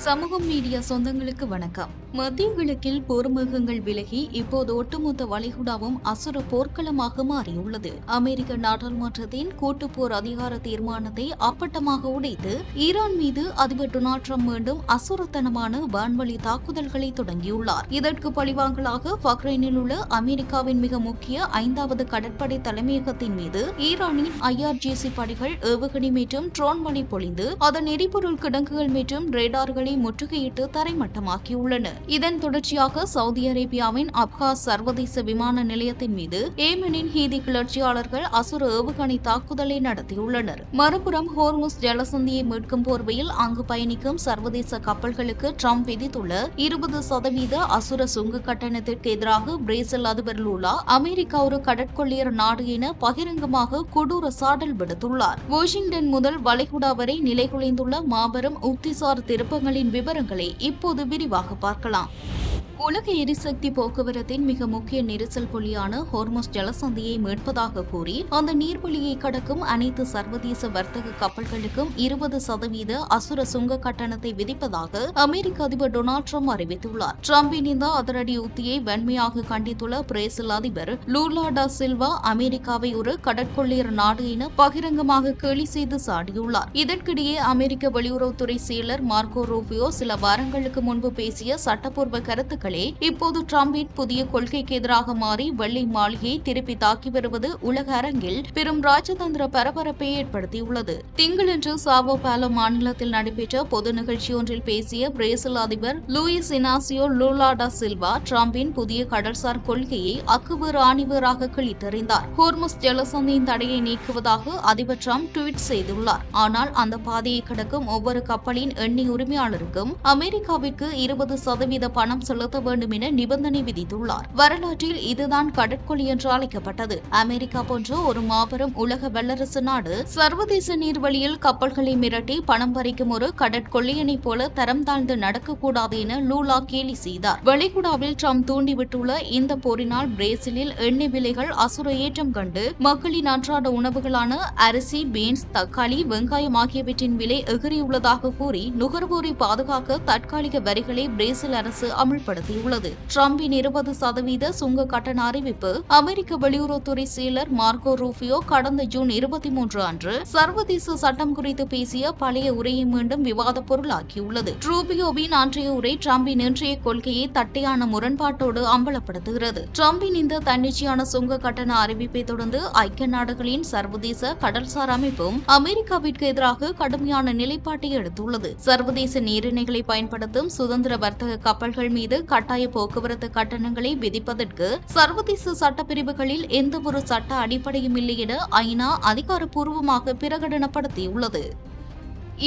சமூக மீடியா சொந்தங்களுக்கு வணக்கம். மத்திய கிழக்கில் போர்முகங்கள் விலகி இப்போது ஒட்டுமொத்த வளைகுடாவும் அசுர போர்க்களமாக மாறியுள்ளது. அமெரிக்க நாடாளுமன்றத்தின் கூட்டுப்போர் அதிகார தீர்மானத்தை அப்பட்டமாக உடைத்து ஈரான் மீது அதிபர் டொனால்ட் ட்ரம்ப் மீண்டும் அசுரத்தனமான வான்வழி தாக்குதல்களை தொடங்கியுள்ளார். இதற்கு பழிவாங்கலாக பஹ்ரைனில் உள்ள அமெரிக்காவின் மிக முக்கிய 5வது கடற்படை தலைமையகத்தின் மீது ஈரானின் IRGC படைகள் ஏவுகணை மற்றும் ட்ரோன் வழி பொழிந்து அதன் எரிபொருள் கிடங்குகள் மற்றும் ரேடார்களை முற்றுகையிட்டு தரைமட்டமாக்கியுள்ளனர். இதன் தொடர்ச்சியாக சவுதி அரேபியாவின் அப்காஸ் சர்வதேச விமான நிலையத்தின் மீது ஏமனின் ஹீதி கிளர்ச்சியாளர்கள் அசுர ஏவுகணை தாக்குதலை நடத்தியுள்ளனர். மறுபுறம் ஹோர்முஸ் ஜலசந்தியை மீட்கும் போர்வையில் அங்கு பயணிக்கும் சர்வதேச கப்பல்களுக்கு ட்ரம்ப் விதித்துள்ள 20% அசுர சுங்க கட்டணத்திற்கு எதிராக பிரேசில் அதிபர் லூலா அமெரிக்கா ஒரு கடற்கொள்ளையர் நாடு என பகிரங்கமாக கொடூர சாடல் விடுத்துள்ளார். வாஷிங்டன் முதல் வளைகுடா வரை நிலைகுலைந்துள்ள மாபெரும் உத்திசார் திருப்பங்களின் விவரங்களை இப்போது விரிவாக பார்க்கலாம். உலக எரிசக்தி போக்குவரத்தின் மிக முக்கிய நெரிசல் புள்ளியான ஹோர்முஸ் ஜலசந்தியை மீட்பதாக கூறி அந்த நீர்வழியை கடக்கும் அனைத்து சர்வதேச வர்த்தக கப்பல்களுக்கும் 20% அசுர சுங்க கட்டணத்தை விதிப்பதாக அமெரிக்க அதிபர் டொனால்ட் ட்ரம்ப் அறிவித்துள்ளார். ட்ரம்பின் இந்த அதிரடி உத்தியை வன்மையாக கண்டித்துள்ள பிரேசில் அதிபர் லூலா டா சில்வா அமெரிக்காவை ஒரு கடற்கொள்ளையர் நாடு என பகிரங்கமாக கேலி செய்து சாடியுள்ளார். இதற்கிடையே அமெரிக்க வெளியுறவுத்துறை செயலர் மார்கோ ரூபியோ சில வாரங்களுக்கு முன்பு பேசிய சட்டப்பூர்வ கருத்துக்கள் இப்போது ட்ரம்பின் புதிய கொள்கைக்கு எதிராக மாறி வெள்ளை மாளிகையை திருப்பி தாக்கி வருவது உலக அரங்கில் பெரும் ராஜதந்திர பரபரப்பை ஏற்படுத்தியுள்ளது. திங்களன்று சாவோ பாலோ மாநிலத்தில் நடைபெற்ற பொது நிகழ்ச்சி ஒன்றில் பேசிய பிரேசில் அதிபர் லூயிஸ் இனாசியோ லூலா டா சில்வா ட்ரம்பின் புதிய கடல்சார் கொள்கையை அக்குவேறு ஆணிவேராக கிழித்தெறிந்தார். ஹோர்முஸ் ஜலசந்தியின் தடையை நீக்குவதாக அதிபர் ட்ரம்ப் ட்வீட் செய்துள்ளார். ஆனால் அந்த பாதையை கடக்கும் ஒவ்வொரு கப்பலின் எண்ணெய் உரிமையாளருக்கும் அமெரிக்காவிற்கு 20% பணம் செலுத்த வேண்டும் என நிபந்தனை விதித்துள்ளார். வரலாற்றில் இதுதான் கடற்கொள்ளை என்று அழைக்கப்பட்டது. அமெரிக்கா போன்ற ஒரு மாபெரும் உலக வல்லரசு நாடு சர்வதேச நீர்வழியில் கப்பல்களை மிரட்டி பணம் பறிக்கும் ஒரு கடற்கொள்ளையனை போல தரம் தாழ்ந்து நடக்கக்கூடாது என லூலா கேலி செய்தார். வளைகுடாவில் ட்ரம்ப் தூண்டிவிட்டுள்ள இந்த போரினால் பிரேசிலில் எண்ணெய் விலைகள் அசுர ஏற்றம் கண்டு மக்களின் அன்றாட உணவுகளான அரிசி, பீன்ஸ், தக்காளி, வெங்காயம் ஆகியவற்றின் விலை எகிறியுள்ளதாக கூறி நுகர்வோரை பாதுகாக்க தற்காலிக வரிகளை பிரேசில் அரசு அமல்படுத்தியுள்ளது. ட்ரம்பின் 20% சுங்க கட்டண அறிவிப்பு அமெரிக்க வெளியுறவுத்துறை செயலர் மார்கோ ரூபியோ கடந்த ஜூன் 23 அன்று சர்வதேச சட்டம் குறித்து பேசிய பழைய உரையை மீண்டும் விவாத பொருளாக்கியுள்ளது. ரூபியோவின் அன்றைய உரை ட்ரம்பின் இன்றைய கொள்கையை தட்டையான முரண்பாட்டோடு அம்பலப்படுத்துகிறது. ட்ரம்பின் இந்த தன்னிச்சையான சுங்க கட்டண அறிவிப்பை தொடர்ந்து ஐக்கிய நாடுகளின் சர்வதேச கடல்சார் அமைப்பும் அமெரிக்காவிற்கு எதிராக கடுமையான நிலைப்பாட்டை எடுத்துள்ளது. சர்வதேச நீரிணைகளை பயன்படுத்தும் சுதந்திர வர்த்தக கப்பல்கள் மீது கட்டாய போக்குவரத்து கட்டணங்களை விதிப்பதற்கு சர்வதேச சட்டப்பிரிவுகளில் எந்தவொரு சட்ட அடிப்படையும் இல்லை என ஐநா அதிகாரப்பூர்வமாக பிரகடனப்படுத்தியுள்ளது.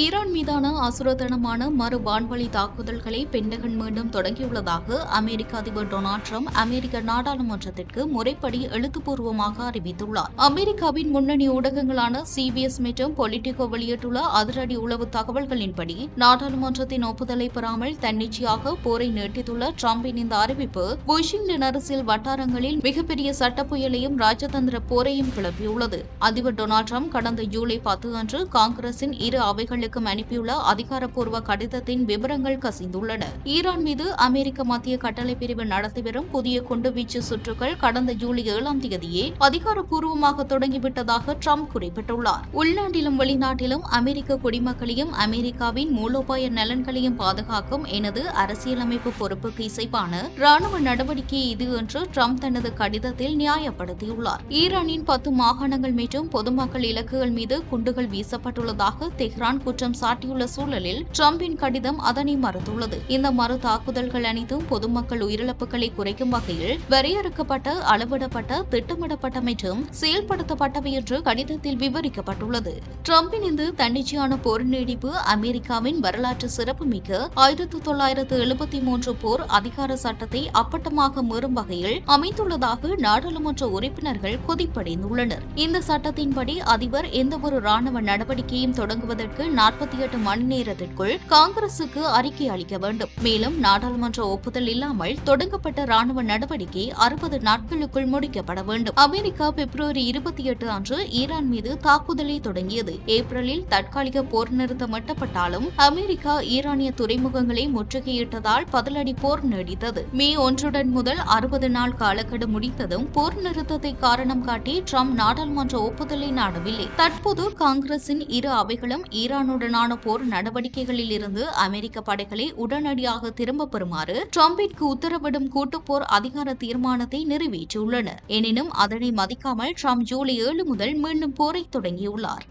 ஈரான் மீதான அசுரத்தனமான மறு வான்வழி தாக்குதல்களை பென்டகன் மீண்டும் தொடங்கியுள்ளதாக அமெரிக்க அதிபர் டொனால்ட் ட்ரம்ப் அமெரிக்க நாடாளுமன்றத்திற்கு முறைப்படி எழுத்துப்பூர்வமாக அறிவித்துள்ளார். அமெரிக்காவின் முன்னணி ஊடகங்களான CBS மற்றும் பொலிட்டிகோ வெளியிட்டுள்ள அதிரடி உளவு தகவல்களின்படி நாடாளுமன்றத்தின் ஒப்புதலை பெறாமல் தன்னிச்சையாக போரை நீட்டித்துள்ள ட்ரம்பின் இந்த அறிவிப்பு வாஷிங்டன் அரசியல் வட்டாரங்களில் மிகப்பெரிய சட்டப்புயலையும் ராஜதந்திர போரையும் கிளப்பியுள்ளது. அதிபர் டொனால்ட் ட்ரம்ப் கடந்த ஜூலை 10 அன்று காங்கிரசின் இரு அவைகள் அனுப்பியுள்ள அதிகாரப்பூர்வ கடிதத்தின் விவரங்கள் கசிந்துள்ளன. ஈரான் மீது அமெரிக்க மத்திய கட்டளை பிரிவு நடத்தி வரும் புதிய குண்டுவீச்சு சுற்றுகள் கடந்த ஜூலை 7ஆம் தேதியே அதிகாரப்பூர்வமாக தொடங்கிவிட்டதாக ட்ரம்ப் குறிப்பிட்டுள்ளார். உள்நாட்டிலும் வெளிநாட்டிலும் அமெரிக்க குடிமக்களையும் அமெரிக்காவின் மூலோபாய நலன்களையும் பாதுகாக்கும் எனது அரசியலமைப்பு பொறுப்புக்கு இசைவான ராணுவ நடவடிக்கை இது என்று ட்ரம்ப் தனது கடிதத்தில் நியாயப்படுத்தியுள்ளார். ஈரானின் 10 மாகாணங்கள் மற்றும் பொதுமக்கள் இலக்குகள் மீது குண்டுகள் வீசப்பட்டுள்ளதாக தெஹ்ரான் குற்றம் சாட்டியுள்ள சூழலில் ட்ரம்பின் கடிதம் அதனை மறுத்துள்ளது. இந்த மறு தாக்குதல்கள் அனைத்தும் பொதுமக்கள் உயிரிழப்புகளை குறைக்கும் வகையில் வரையறுக்கப்பட்ட, அளவிடப்பட்ட, திட்டமிடப்பட்ட மற்றும் செயல்படுத்தப்பட்டவை என்று கடிதத்தில் விவரிக்கப்பட்டுள்ளது. ட்ரம்பின் இந்த தன்னிச்சையான போர் நீடிப்பு அமெரிக்காவின் வரலாற்று சிறப்புமிக்க 1973 போர் அதிகார சட்டத்தை அப்பட்டமாக மீறும் வகையில் அமைந்துள்ளதாக நாடாளுமன்ற உறுப்பினர்கள் கொதிப்படைந்துள்ளனர். இந்த சட்டத்தின்படி அதிபர் எந்தவொரு ராணுவ நடவடிக்கையும் தொடங்குவதற்கு 48 மணி நேரத்திற்குள் காங்கிரசுக்கு அறிக்கை அளிக்க வேண்டும். மேலும் நாடாளுமன்ற ஒப்புதல் இல்லாமல் தொடங்கப்பட்ட ராணுவ நடவடிக்கை 60 நாட்களுக்குள் முடிக்கப்பட வேண்டும். அமெரிக்கா பிப்ரவரி 28 அன்று ஈரான் மீது தாக்குதலை தொடங்கியது. ஏப்ரலில் தற்காலிக போர் நிறுத்தம் எட்டப்பட்டாலும் அமெரிக்கா ஈரானிய துறைமுகங்களை முற்றுகையிட்டதால் பதிலடி போர் நீடித்தது. மே 1 முதல் 60 நாள் காலக்கெடு முடித்ததும் போர் நிறுத்தத்தை காரணம் காட்டி ட்ரம்ப் நாடாளுமன்ற ஒப்புதலை நாடவில்லை. தற்போது காங்கிரசின் இரு அவைகளும் ஈரானுடனான போர் நடவடிக்கைகளில் இருந்து அமெரிக்க படைகளை உடனடியாக திரும்பப் பெறுமாறு ட்ரம்பிற்கு உத்தரவிடும் கூட்டுப்போர் அதிகார தீர்மானத்தை நிறைவேற்றியுள்ளனர். எனினும் அதனை மதிக்காமல் ட்ரம்ப் ஜூலை 7 முதல் மீண்டும் போரை தொடங்கியுள்ளார்.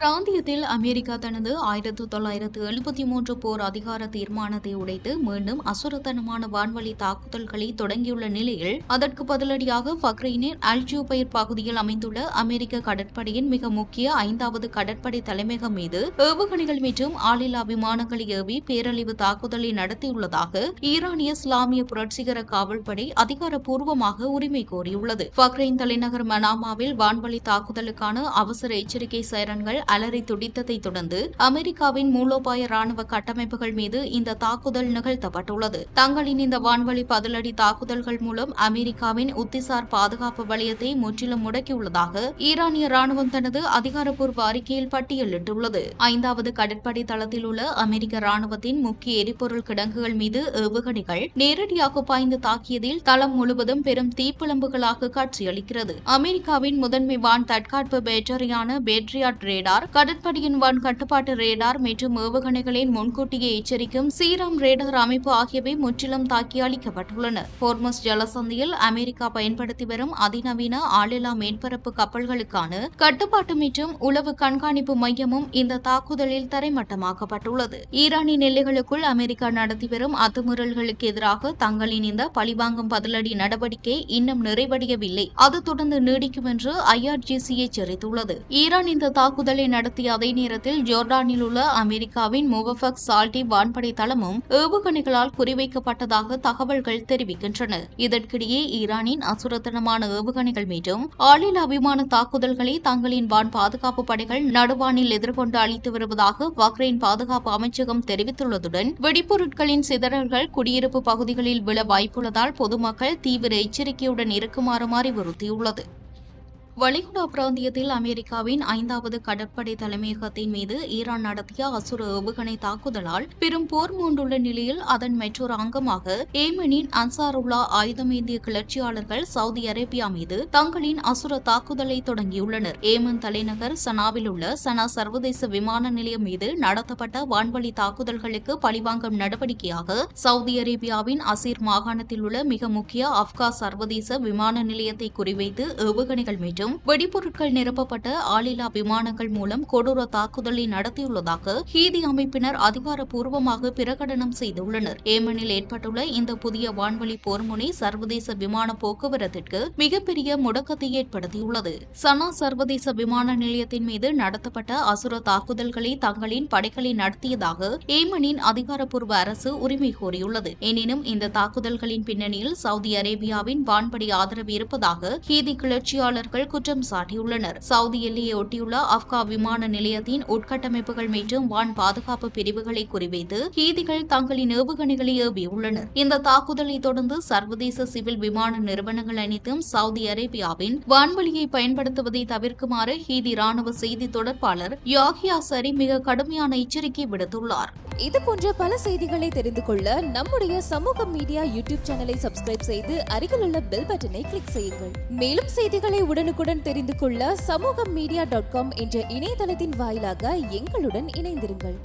பிராந்தியத்தில் அமெரிக்கா தனது 1973 போர் அதிகார தீர்மானத்தை உடைத்து மீண்டும் அசுரத்தனமான வான்வழி தாக்குதல்களை தொடங்கியுள்ள நிலையில் அதற்கு பதிலடியாக பஹ்ரைனின் அல்ஜூபைர் பகுதியில் அமைந்துள்ள அமெரிக்க கடற்படையின் மிக முக்கிய 5வது கடற்படை தலைமையகம் மீது ஏவுகணைகள் மற்றும் ஆளில்லா விமானங்களை ஏவி பேரழிவு தாக்குதலை நடத்தியுள்ளதாக ஈரானிய இஸ்லாமிய புரட்சிகர காவல்படை அதிகாரப்பூர்வமாக உரிமை கோரியுள்ளது. பஹ்ரைன் தலைநகர் மனாமாவில் வான்வழி தாக்குதலுக்கான அவசர எச்சரிக்கை சைரன்கள் அலறி துடித்ததை தொடர்ந்து அமெரிக்காவின் மூலோபாய ராணுவ கட்டமைப்புகள் மீது இந்த தாக்குதல் நிகழ்த்தப்பட்டுள்ளது. தங்களின் இந்த வான்வழி பதிலடி தாக்குதல்கள் மூலம் அமெரிக்காவின் உத்திசார் பாதுகாப்பு வலயத்தை முற்றிலும் முடக்கியுள்ளதாக ஈரானிய ராணுவம் தனது அதிகாரப்பூர்வ அறிக்கையில் பட்டியலிட்டுள்ளது. 5வது கடற்படை தளத்தில் உள்ள அமெரிக்க ராணுவத்தின் முக்கிய எரிபொருள் கிடங்குகள் மீது ஏவுகணைகள் நேரடியாக பாய்ந்து தாக்கியதில் தளம் முழுவதும் பெரும் தீப்பிழம்புகளாக காட்சியளிக்கிறது. அமெரிக்காவின் முதன்மை வான் தற்காப்பு பேட்டரியான பேட்ரியாட் ரேடார், கடற்படையின் வான் கட்டுப்பாட்டு ரேடார் மற்றும் ஏவுகணைகளின் முன்கூட்டியே எச்சரிக்கும் சீராம் ரேடார் அமைப்பு ஆகியவை முற்றிலும் தாக்கி அளிக்கப்பட்டுள்ளன. ஹோர்மஸ் ஜலசந்தியில் அமெரிக்கா பயன்படுத்தி வரும் அதிநவீன ஆளில்லா மேற்பரப்பு கப்பல்களுக்கான கட்டுப்பாட்டு மற்றும் உளவு கண்காணிப்பு மையமும் இந்த தாக்குதலில் தரைமட்டமாக்கப்பட்டுள்ளது. ஈரானின் எல்லைகளுக்குள் அமெரிக்கா நடத்தி வரும் அத்துமீறல்களுக்கு எதிராக தங்களின் இந்த பழிவாங்கும் பதிலடி நடவடிக்கை இன்னும் நிறைவடையவில்லை, அது தொடர்ந்து நீடிக்கும் என்று IRGC எச்சரித்துள்ளது. ஈரான் இந்த தாக்குதலை நடத்திய அதே நேரத்தில் ஜோர்டானில் உள்ள அமெரிக்காவின் முவஃபக் சால்டி வான்படை தளமும் ஏவுகணைகளால் குறிவைக்கப்பட்டதாக தகவல்கள் தெரிவிக்கின்றன. இதற்கிடையே ஈரானின் அசுரத்தனமான ஏவுகணைகள் மற்றும் ஆளில்லா விமான தாக்குதல்களை தங்களின் வான் பாதுகாப்பு படைகள் நடுவானில் எதிர்கொண்டு அளித்து வருவதாக பஹ்ரைன் பாதுகாப்பு அமைச்சகம் தெரிவித்துள்ளதுடன் வெடிப்பொருட்களின் சிதறல்கள் குடியிருப்பு பகுதிகளில் விழ வாய்ப்புள்ளதால் பொதுமக்கள் தீவிர எச்சரிக்கையுடன் இருக்குமாறு அறிவுறுத்தியுள்ளது. வளைகுடா பிராந்தியத்தில் அமெரிக்காவின் 5வது கடற்படை தலைமையகத்தின் மீது ஈரான் நடத்திய அசுர ஏவுகணை தாக்குதலால் பெரும் போர் மூண்டுள்ள நிலையில் அதன் மற்றொரு அங்கமாக ஏமனின் அன்சாருல்லா ஆயுதமேந்திய கிளர்ச்சியாளர்கள் சவுதி அரேபியா மீது தங்களின் அசுர தாக்குதலை தொடங்கியுள்ளனர். ஏமன் தலைநகர் சனாவில் உள்ள சனா சர்வதேச விமான நிலையம் மீது நடத்தப்பட்ட வான்வழி தாக்குதல்களுக்கு பழிவாங்கும் நடவடிக்கையாக சவுதி அரேபியாவின் அசீர் மாகாணத்தில் உள்ள மிக முக்கிய அப்கா சர்வதேச விமான நிலையத்தை குறிவைத்து ஏவுகணைகள் மற்றும் வெடிபொருட்கள் நிரப்பப்பட்ட ஆளில்லா விமானங்கள் மூலம் கொடூர தாக்குதலை நடத்தியுள்ளதாக ஹீதி அமைப்பினர் அதிகாரப்பூர்வமாக பிரகடனம் செய்துள்ளனர். ஏமனில் ஏற்பட்டுள்ள இந்த புதிய வான்வழி போர்முனை சர்வதேச விமான போக்குவரத்திற்கு மிகப்பெரிய முடக்கத்தை ஏற்படுத்தியுள்ளது. சனா சர்வதேச விமான நிலையத்தின் மீது நடத்தப்பட்ட அசுர தாக்குதல்களை தங்களின் படைகளை நடத்தியதாக ஏமனின் அதிகாரப்பூர்வ அரசு உரிமை கோரியுள்ளது. எனினும் இந்த தாக்குதல்களின் பின்னணியில் சவுதி அரேபியாவின் வான்படை ஆதரவு இருப்பதாக ஹீதி கிளர்ச்சியாளர்கள் குற்றம் சாட்டியுள்ளனர். சவுதி எல்லையை ஒட்டியுள்ள அப்கா விமான நிலையத்தின் உட்கட்டமைப்புகள் மற்றும் வான் பாதுகாப்பு பிரிவுகளை குறிவைத்து ஹீதிகள் தங்களின் ஏவுகணைகளை ஏவியுள்ளனர். இந்த தாக்குதலை தொடர்ந்து சர்வதேச சிவில் விமான நிறுவனங்கள் அனைத்தும் சவுதி அரேபியாவின் வான்வழியை பயன்படுத்துவதை தவிர்க்குமாறு ஹீதி ராணுவ செய்தி தொடர்பாளர் யாஹியா சரி மிக கடுமையான எச்சரிக்கை விடுத்துள்ளார். இதுபோன்ற பல செய்திகளை தெரிந்து கொள்ள நம்முடைய சமூக மீடியா யூடியூப் சேனலை சப்ஸ்கிரைப் செய்து அருகில் உள்ள பெல் பட்டனை கிளிக் செய்யுங்கள். மேலும் செய்திகளை உடனுக்குடன் தெரிந்து கொள்ள சமூகமீடியா.com என்ற இணையதளத்தின் வாயிலாக எங்களுடன் இணைந்திருங்கள்.